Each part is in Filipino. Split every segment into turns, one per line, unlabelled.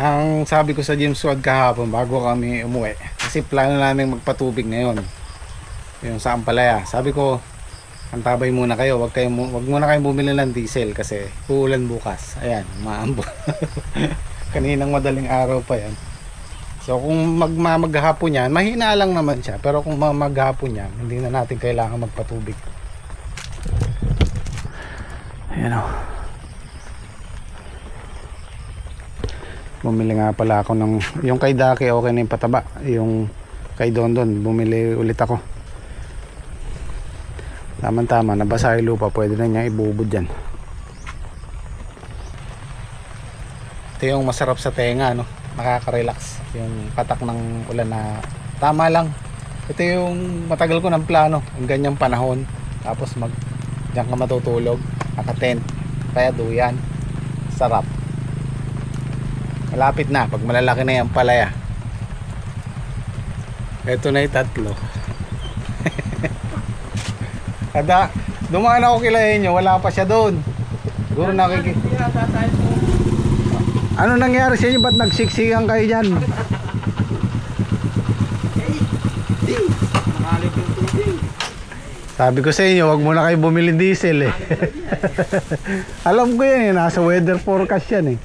Ang sabi ko sa James Ward kahapon bago kami umuwi, kasi plano namin magpatubig ngayon yung sa Ampalaya. Sabi ko, antabay muna kayo, wag muna kayong bumili ng diesel kasi uulan bukas. Ayan, maambon. Kaninang madaling araw pa yan. So kung maghapon yan, mahina lang naman siya. Pero kung maghapon yan, hindi na natin kailangan magpatubig. Ayan o. Bumili nga pala ako ng, yung kay Daki okay na yung pataba, yung kay Dondon bumili ulit ako. Tama nabasa yung lupa, pwede na niya ibubod dyan. Ito yung masarap sa tenga, no? Nakaka-relax yung patak ng ulan na tama lang. Ito yung matagal ko ng plano, yung ganyang panahon, tapos diyan ka matutulog, naka-tent, kaya duyan, sarap. Malapit na pag malalaki na yung palaya. Ito na yung tatlo. Kada dumaan ako kila inyo, wala pa siya doon. Siguro ano nangyari sa inyo? Ba't nagsiksikan kayo dyan? Sabi ko sa inyo, wag muna kayo bumili diesel eh. Alam ko yan eh, nasa weather forecast yan eh.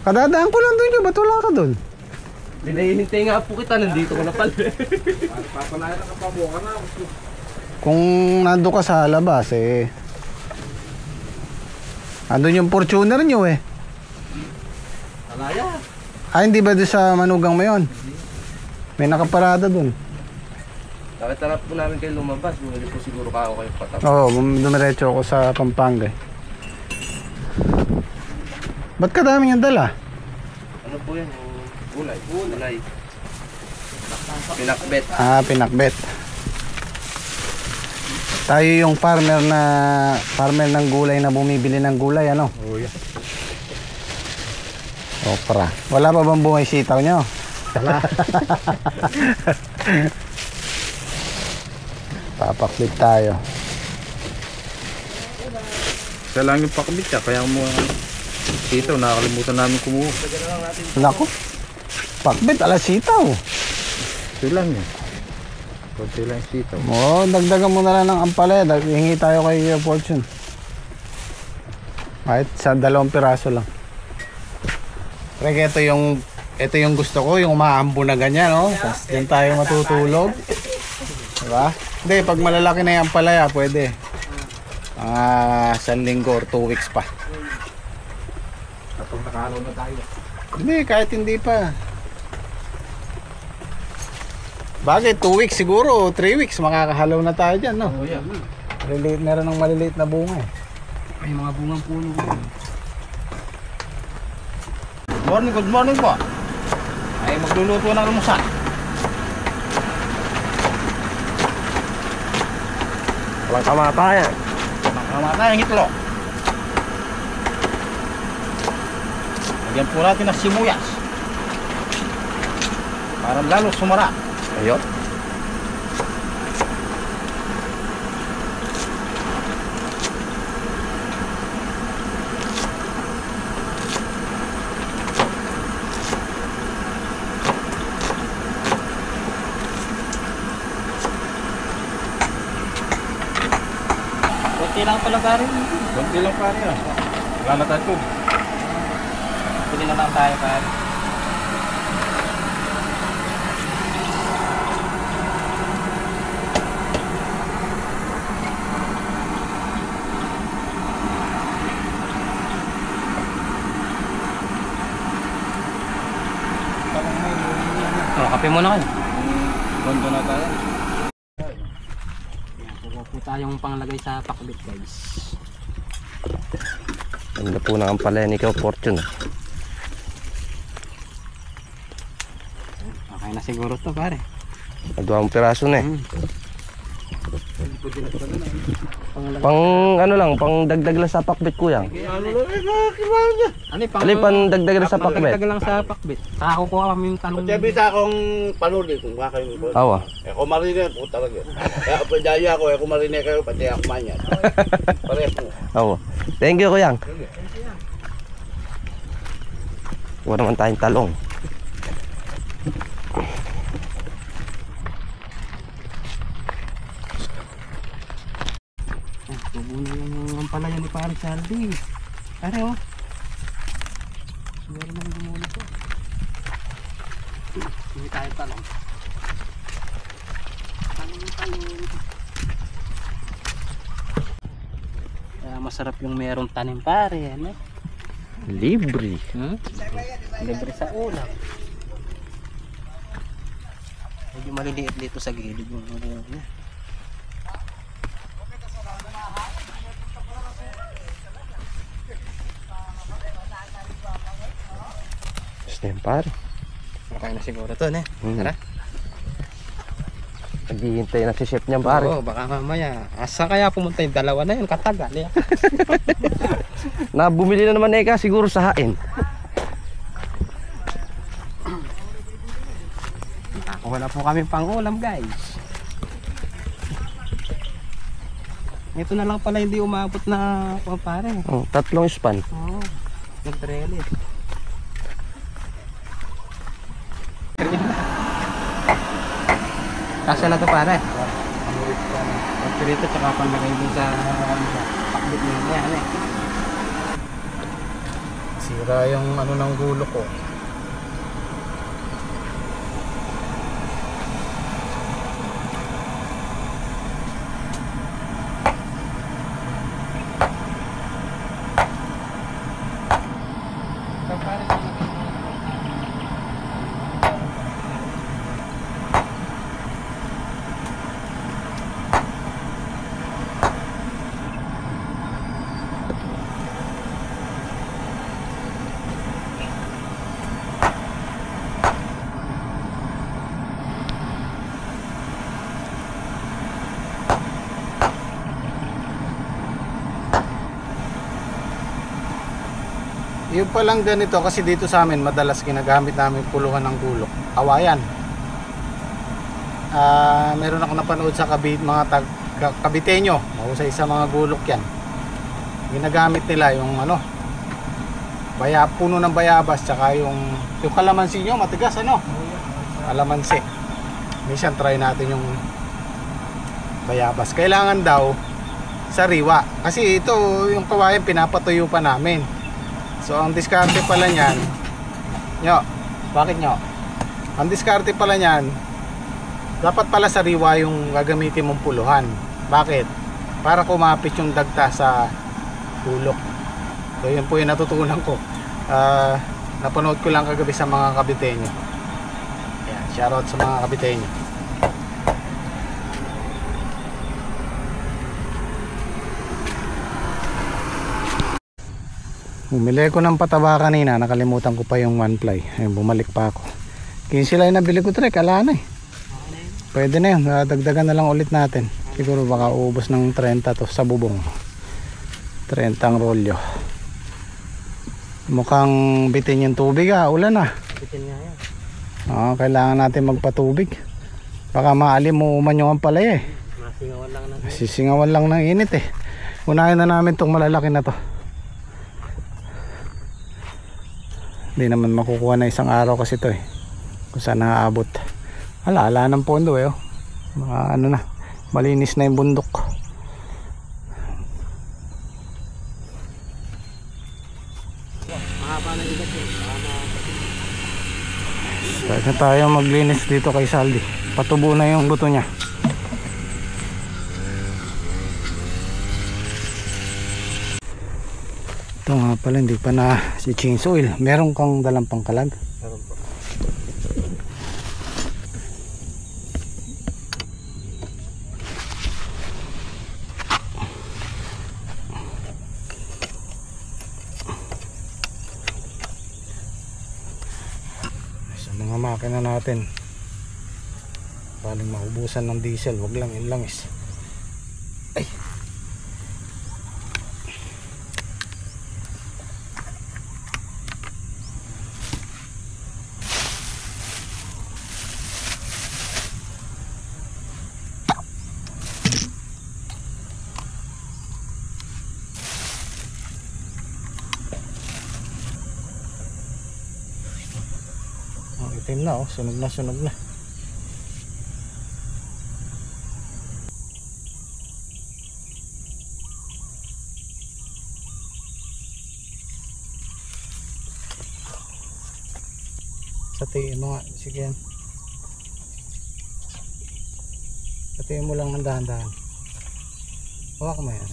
Kadadaan ko lang doon, ba't wala ka doon?
Hinihintay nga po kita, nandito ko na pala.
Papanayan ka pa buka na.
Kung nando ka sa labas eh, andun yung Fortuner nyo eh.
Alaya.
Hindi ba doon sa Manugang Mayon? May nakaparada doon.
Tarap po namin kayo lumabas, bumili po siguro ka ako kayo patap.
Oo, dumiretso ako sa Pampanga eh. Ba't kadami niyang dala?
Ano po yan? Gulay. Gulay. Pinakbet.
Pinakbet. Tayo yung farmer ng gulay na bumibili ng gulay, ano?
Oh, yeah.
Opra. Wala pa bang bungay sitaw nyo?
Wala.
Papaklit tayo.
Isa lang yung pakabit siya, kaya mo sitaw, nakakalimutan namin kumuha.
Naku. Pakbit, alas sitaw.
Ito lang yun. Kunti lang yung sitaw.
Dagdagan mo na lang ng ampalaya. Hingi tayo kay Fortune. Kahit sa 2 piraso lang. Pero ito yung gusto ko, yung umaambo na ganyan, no? Tapos dyan tayo matutulog. Diba? Hindi, pag malalaki na yung ampalaya, pwede. 1 linggo or 2 weeks pa.
Kapag nakahalaw na tayo.
Hindi, kahit hindi pa. Bakit? 2 weeks siguro, 3 weeks, makakahalaw na tayo dyan, no?
Oh, yeah.
Meron ng maliliit na bunga eh.
May mga bungang puno ko.
Good morning po. Ay magluluto ng almusal.
Walang kamatayan.
Makamatay ang itlog. Lagyan po natin ng sibuyas. Para lalo sumarap.
Ayun.
Kunti lang pala pare. Kunti lang pare. Wala na tayo. Pili na lang tayo pare.
Kape muna kayo.
Gondo na tayo.
Kuha po tayong panglagay sa pakbit guys.
Ganda po na ang pala ni Ikaw Fortune.
Okay na siguro to pare.
2 piraso na eh. Pang ano lang, pang dagdag lang sa pakbit kuya.
Ano yung
Alin pan dagdag lang sa pakbit?
Dagdag lang sa pakbit. Saka kukuha kami yung talong.
Sabi sa akong panuli kung baka yung
Awa.
ako marine po talaga. Kaya padaya ko, ako marine kayo, pati ako manyan. Parehas mo.
Awa. Thank you kuya. Kuha naman tayong talong.
Tubo na yung palaya ni Pare Saldi. Pare oh. Siguro naman gumulo to. Hindi tayo talong. Talong. Kaya masarap yung merong tanim pare. Ano?
Libre.
Libre sa ulam. Medyo maliliit dito sa gilid yung ano.
Stem pare.
Okay na siguro to, ne? Tara.
Naghihintay na si chef niyan pare.
Oo, baka mamaya. Asa kaya pumunta yung dalawa na yun? Katagal eh.
Na bumili na naman Eka siguro sa hain.
Wala po kami pang ulam guys. Ito na lang pala hindi umabot na pare.
Oh, 3 span.
Oo. Nag-trailer. Kasya na to pare. Pagpirito tsaka panlagay din sa pakbit niya yan eh.
Sira yung ano ng gulo ko. Yung palang ganito kasi dito sa amin madalas ginagamit namin puluhan ng gulok. Kawayan. Meron ako napanood sa mga Kabiteño. Mahusay sa mga gulok yan. Ginagamit nila yung ano, puno ng bayabas tsaka yung kalamansi nyo matigas ano. Kalamansi. Minsan try natin yung bayabas. Kailangan daw sariwa. Kasi ito yung kawayan pinapatuyo pa namin. So ang diskarte pala niyan, bakit nyo? Ang diskarte pala niyan, dapat pala sariwa yung gagamitin mong puluhan. Bakit? Para kumapit yung dagta sa gulok. So yun po yung natutunan ko. Napanood ko lang kagabi sa mga Kabiteño. Ayan, shoutout sa mga Kabiteño. Bumili ko ng pataba kanina, nakalimutan ko pa yung one ply. Ayun, bumalik pa ako. 15 lang yung nabili ko trek, ala na eh. Pwede na yun, dagdagan na lang ulit natin. Siguro baka uubos ng 30 to sa bubong. 30 ang rolyo. Mukhang bitin yung tubig ulan
Bitin nga yan.
Kailangan natin magpatubig. Baka maalimuman yung palaya eh.
Masingawan lang ng
Sisingawan lang ng init eh. Unahin na namin tong malalaki na to. Hindi naman makukuha na isang araw kasi to eh. Kung saan naaabot. Ala ng pondo eh. Mga ano na. Malinis na yung bundok.
mahaba na igat eh.
Start na tayo maglinis dito kay Saldi. Patubo na yung buto niya. Ito nga pala, hindi pa na si chainsaw oil. Meron kang dalang pangkalag?
Meron po.
Sa mga makina natin, paling maubusan ng diesel, wag lang yung langis. Ay. Itim na, oh. Sunog na, sunog na. Satiin mo nga, sige yan. Satiin mo lang ng dahan-dahan. Huwag mo yan.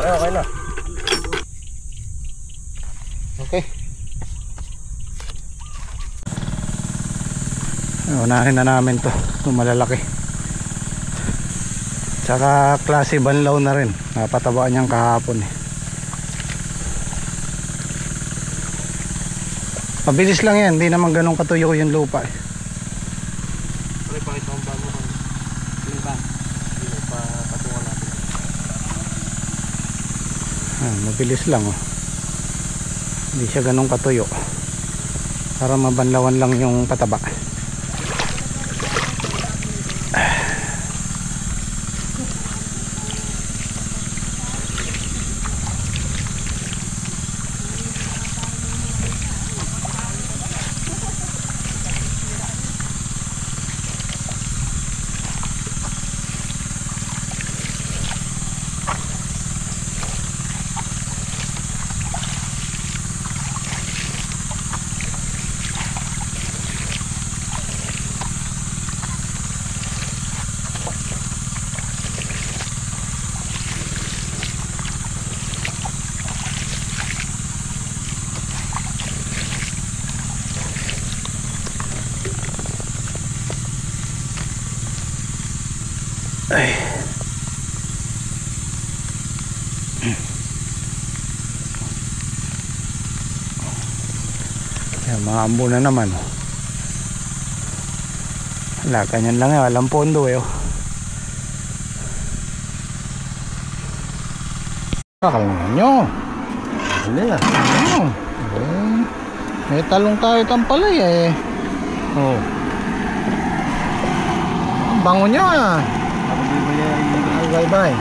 Okay na.
Okay. Unahin na namin to. Ito malalaki. Tsaka klase banlaw na rin. Napatabaan niyang kahapon eh. Mabilis lang yan. Hindi naman ganun katuyo yung lupa eh.
Pre, pakita mo ba mo kung yung ba? Yung patungan natin.
Mabilis lang oh. Hindi siya ganun katuyo. Para mabanlawan lang yung pataba. Ay. Yan, mga ambo na naman oh. Wala, kanyan lang eh, walang pondo eh oh. Kakalungan nyo.
Hindi na.
May talong tayo tampalay eh. Oh. Ang bango nyo ah. Bye bye.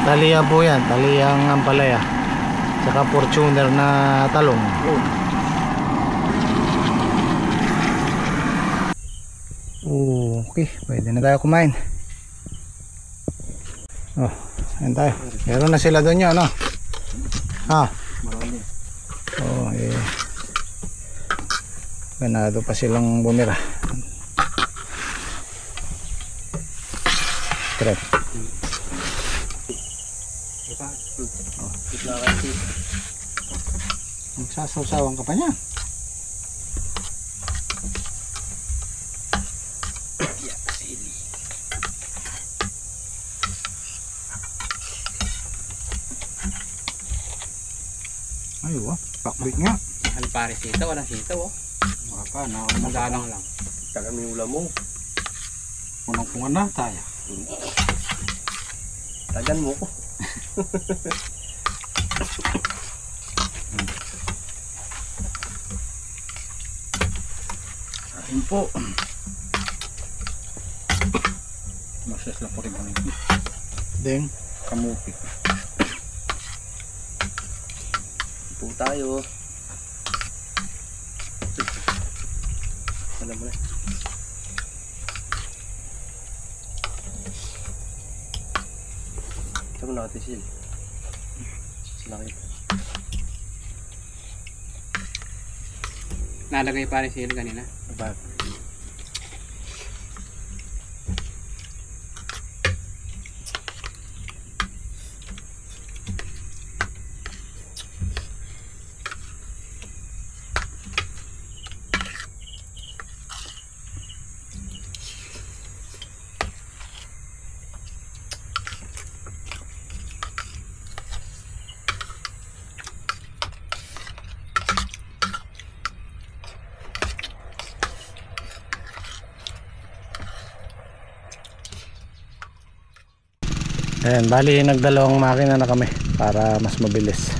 Taliya po yan, taliyang ampalaya. Saka Fortuner na talong. Okay, pwede na tayo kumain. Oh, ayun tayo. Meron na sila doon yun, no? Ha?
Marami.
Oh, eh. Ganado pa silang bumira. Trap. Magsasawsawan ka pa niya. Ay, wah, pakbit nga.
Ano pare, sitaw, walang sitaw oh.
Maka,
Magalang lang.
Tagal mo yung ulam mo.
punong-pungan na tayo.
Tagan mo ko.
Ayun po. Masas lang po rin kami. Deng, kamupi.
Po tayo. Alam mo na. Ito mo natin sil. Silakit.
Nalagay pare sila kanina.
Bag.
Ayan, bali nagdalawang makina na kami para mas mabilis.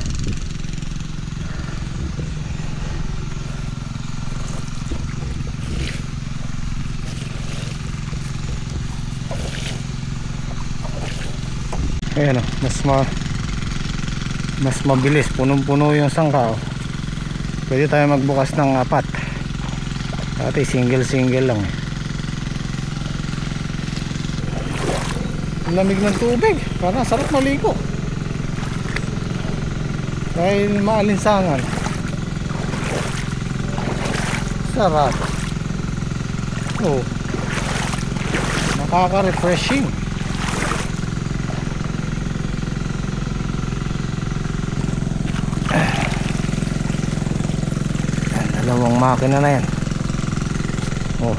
Ayan o, mas mabilis, punong-puno yung sangka. Pwede tayo magbukas ng 4. Dati single lang eh. Lamig ng tubig, parang sarap maligo dahil maalinsangan. Sarap. Oh, nakaka-refreshing. Dalawang makina na yan. Oh,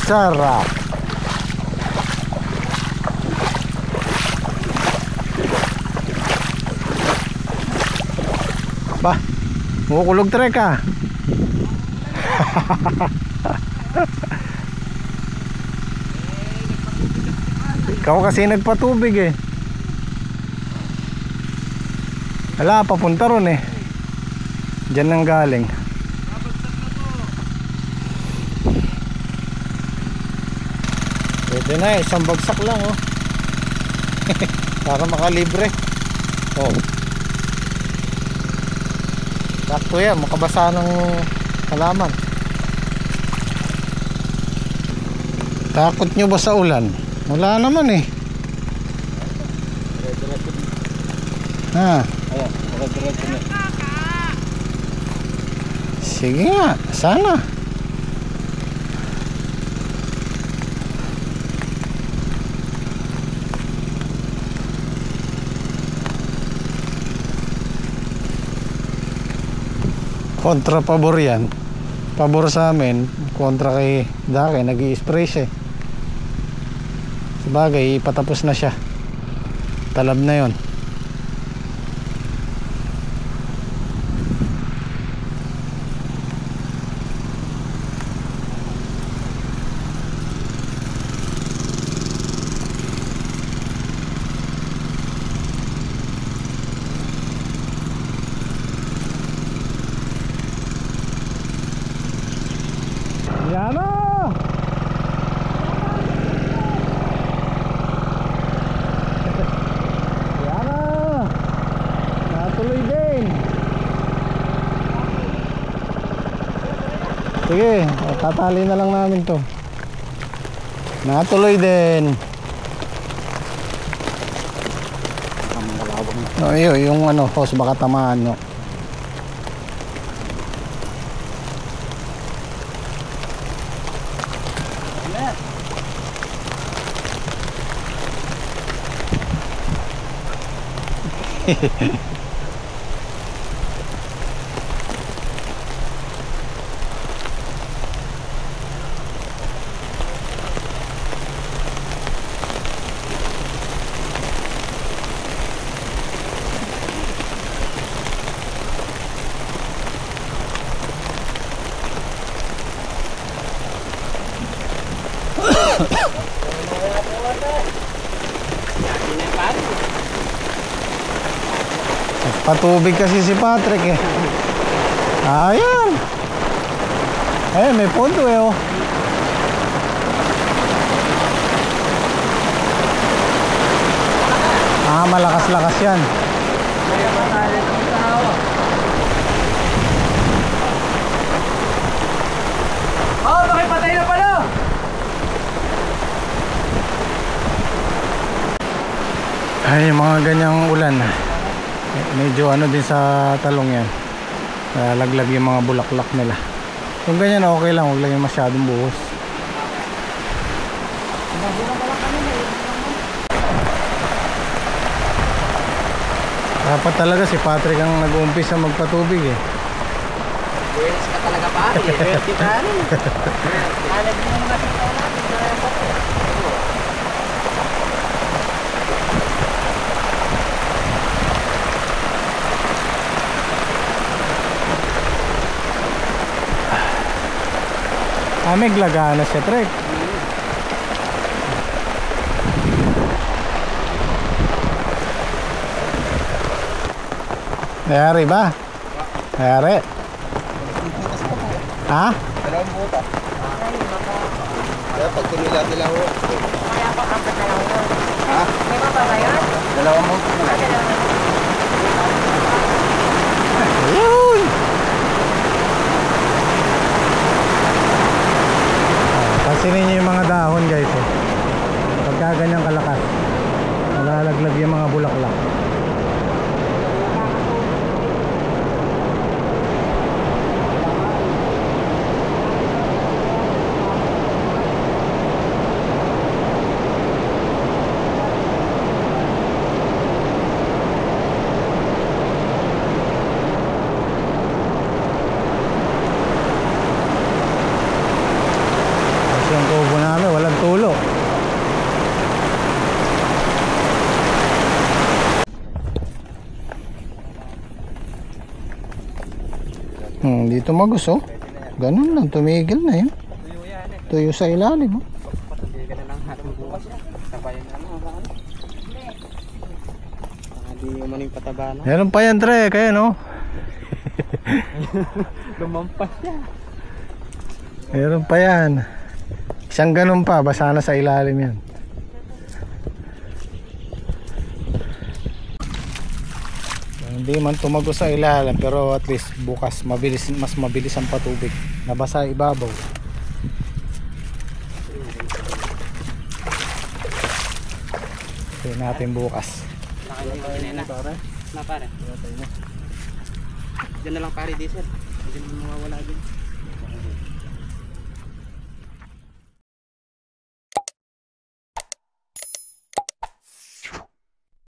sarap. Bah, mukulog trek ah. Ikaw kasi nagpatubig eh. Wala, papunta ron eh. Diyan nang galing. Pwede na, isang bagsak lang oh. Para makalibre. Oh, sakto yan, makabasa ng halaman. Takot nyo ba sa ulan? Wala naman eh. Ha? Sige nga, sana. Kontra pabor yan. Pabor sa amin, kontra kay Dake, nag-i-spray siya. Sabagay, patapos na siya. Talab na yon. Yan na! Yan na! Natuloy din. Sige, tatali na lang namin to. Natuloy din. No, yung ano, hose baka tamaan nyo. Patubig kasi si Patrick eh. Ayan. Eh, may punto eh oh. Ah, malakas-lakas yan.
Oh, makipatay na pala!
Ay, mga ganyang ulan. Medyo ano din sa talong yan. Laglag yung mga bulaklak nila. Kung ganyan okay lang, huwag lang yung masyadong buhos. Dapat talaga si Patrick ang nag-uumpisa magpatubig eh.
Yes ka talaga pare. Swerte ka rin. Alag mo mga tita natin.
May glagana siya, Trek. Nayari ba? Mayari. Ha?
Dalawang buta. Kaya pag tumila-tila ho.
Kaya pa ang dalawa.
Ha?
May ba ba yan?
Dalawang buta.
Ayun! Pansinin niyo yung mga dahon guys eh. Pagka ganyang kalakas, nalalaglag yung mga bulaklak. Kasi yung kubo namin walang tulo. Dito magus oh. Ganun lang, tumigil na yun. Tuyo sa ilalim oh.
Patubigan na lang natin bukas. Tabayan na lang. Hindi mo yung pataba na.
Meron pa yan Tre, kaya no?
Lumampas siya.
Meron pa yan. Isang ganun pa, basa na sa ilalim yan. Hindi man tumago sa ilalim pero at least bukas mas mabilis ang patubig. Nabasa ibabaw. Tingnan natin bukas.
Nakalimutan na. Na pare. Diyan na lang pare diesel. Hindi mo mawawala din.